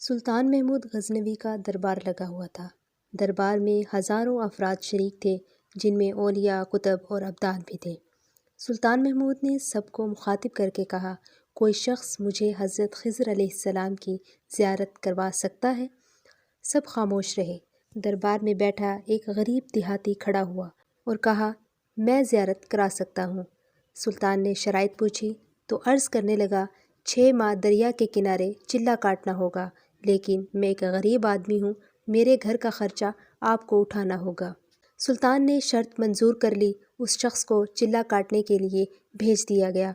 سلطان محمود غزنوی کا دربار لگا ہوا تھا۔ دربار میں ہزاروں افراد شریک تھے، جن میں اولیاء، کتب اور ابدال بھی تھے۔ سلطان محمود نے سب کو مخاطب کر کے کہا، کوئی شخص مجھے حضرت خضر علیہ السلام کی زیارت کروا سکتا ہے؟ سب خاموش رہے۔ دربار میں بیٹھا ایک غریب دیہاتی کھڑا ہوا اور کہا، میں زیارت کرا سکتا ہوں۔ سلطان نے شرائط پوچھی تو عرض کرنے لگا، 6 ماہ دریا کے کنارے چلہ کاٹنا ہوگا، لیکن میں ایک غریب آدمی ہوں، میرے گھر کا خرچہ آپ کو اٹھانا ہوگا۔ سلطان نے شرط منظور کر لی۔ اس شخص کو چلہ کاٹنے کے لیے بھیج دیا گیا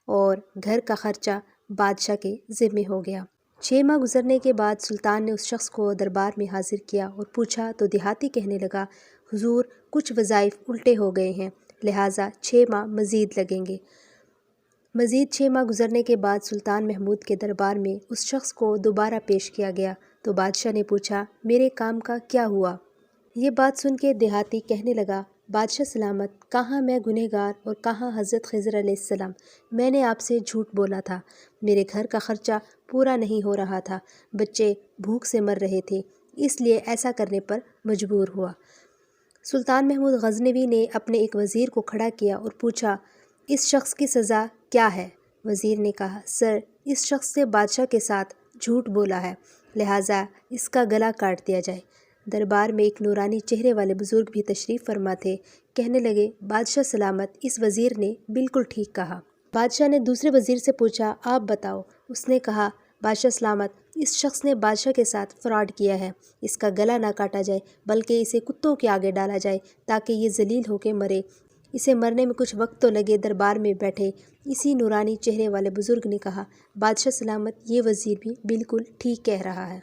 اور گھر کا خرچہ بادشاہ کے ذمے ہو گیا۔ 6 ماہ گزرنے کے بعد سلطان نے اس شخص کو دربار میں حاضر کیا اور پوچھا تو دیہاتی کہنے لگا، حضور کچھ وظائف الٹے ہو گئے ہیں، لہٰذا 6 ماہ مزید لگیں گے۔ مزید 6 ماہ گزرنے کے بعد سلطان محمود کے دربار میں اس شخص کو دوبارہ پیش کیا گیا تو بادشاہ نے پوچھا، میرے کام کا کیا ہوا؟ یہ بات سن کے دیہاتی کہنے لگا، بادشاہ سلامت، کہاں میں گنہگار اور کہاں حضرت خضر علیہ السلام، میں نے آپ سے جھوٹ بولا تھا، میرے گھر کا خرچہ پورا نہیں ہو رہا تھا، بچے بھوک سے مر رہے تھے، اس لیے ایسا کرنے پر مجبور ہوا۔ سلطان محمود غزنوی نے اپنے ایک وزیر کو کھڑا کیا اور پوچھا، اس شخص کی سزا کیا ہے؟ وزیر نے کہا، سر، اس شخص نے بادشاہ کے ساتھ جھوٹ بولا ہے، لہٰذا اس کا گلا کاٹ دیا جائے۔ دربار میں ایک نورانی چہرے والے بزرگ بھی تشریف فرما تھے، کہنے لگے، بادشاہ سلامت، اس وزیر نے بالکل ٹھیک کہا۔ بادشاہ نے دوسرے وزیر سے پوچھا، آپ بتاؤ۔ اس نے کہا، بادشاہ سلامت، اس شخص نے بادشاہ کے ساتھ فراڈ کیا ہے، اس کا گلا نہ کاٹا جائے بلکہ اسے کتوں کے آگے ڈالا جائے تاکہ یہ ذلیل ہو کے مرے، اسے مرنے میں کچھ وقت تو لگے۔ دربار میں بیٹھے اسی نورانی چہرے والے بزرگ نے کہا، بادشاہ سلامت، یہ وزیر بھی بالکل ٹھیک کہہ رہا ہے۔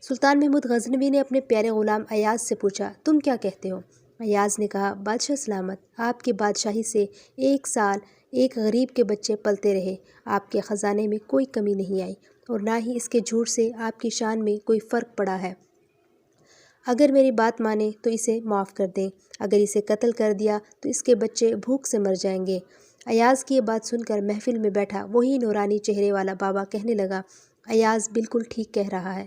سلطان محمود غزنوی نے اپنے پیارے غلام ایاز سے پوچھا، تم کیا کہتے ہو؟ ایاز نے کہا، بادشاہ سلامت، آپ کی بادشاہی سے 1 سال ایک غریب کے بچے پلتے رہے، آپ کے خزانے میں کوئی کمی نہیں آئی اور نہ ہی اس کے جھوٹ سے آپ کی شان میں کوئی فرق پڑا ہے۔ اگر میری بات مانیں تو اسے معاف کر دیں، اگر اسے قتل کر دیا تو اس کے بچے بھوک سے مر جائیں گے۔ ایاز کی یہ بات سن کر محفل میں بیٹھا وہی نورانی چہرے والا بابا کہنے لگا، ایاز بالکل ٹھیک کہہ رہا ہے۔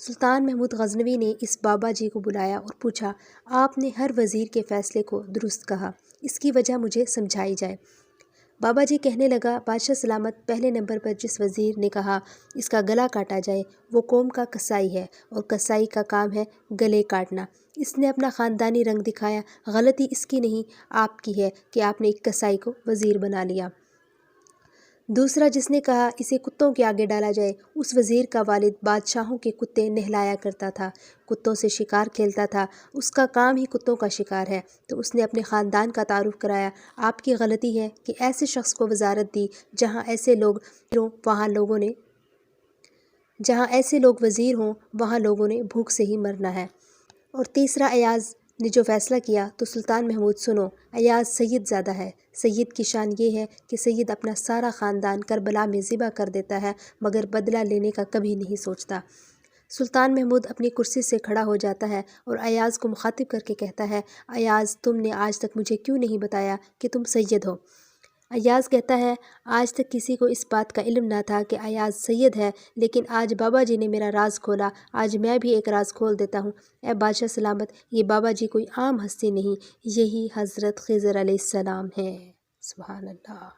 سلطان محمود غزنوی نے اس بابا جی کو بلایا اور پوچھا، آپ نے ہر وزیر کے فیصلے کو درست کہا، اس کی وجہ مجھے سمجھائی جائے۔ بابا جی کہنے لگا، بادشاہ سلامت، پہلے نمبر پر جس وزیر نے کہا اس کا گلا کاٹا جائے وہ قوم کا قصائی ہے اور قصائی کا کام ہے گلے کاٹنا۔ اس نے اپنا خاندانی رنگ دکھایا، غلطی اس کی نہیں آپ کی ہے کہ آپ نے ایک قصائی کو وزیر بنا لیا۔ دوسرا جس نے کہا اسے کتوں کے آگے ڈالا جائے، اس وزیر کا والد بادشاہوں کے کتے نہلایا کرتا تھا، کتوں سے شکار کھیلتا تھا، اس کا کام ہی کتوں کا شکار ہے، تو اس نے اپنے خاندان کا تعارف کرایا۔ آپ کی غلطی ہے کہ ایسے شخص کو وزارت دی، جہاں ایسے لوگ وزیر ہوں وہاں لوگوں نے بھوک سے ہی مرنا ہے۔ اور تیسرا ایاز نے جو فیصلہ کیا تو سلطان محمود سنو، ایاز سید زادہ ہے۔ سید کی شان یہ ہے کہ سید اپنا سارا خاندان کربلا میں ذبح کر دیتا ہے مگر بدلہ لینے کا کبھی نہیں سوچتا۔ سلطان محمود اپنی کرسی سے کھڑا ہو جاتا ہے اور ایاز کو مخاطب کر کے کہتا ہے، ایاز، تم نے آج تک مجھے کیوں نہیں بتایا کہ تم سید ہو؟ ایاز کہتا ہے، آج تک کسی کو اس بات کا علم نہ تھا کہ ایاز سید ہے، لیکن آج بابا جی نے میرا راز کھولا، آج میں بھی ایک راز کھول دیتا ہوں۔ اے بادشاہ سلامت، یہ بابا جی کوئی عام ہستی نہیں، یہی حضرت خضر علیہ السلام ہیں۔ سبحان اللہ۔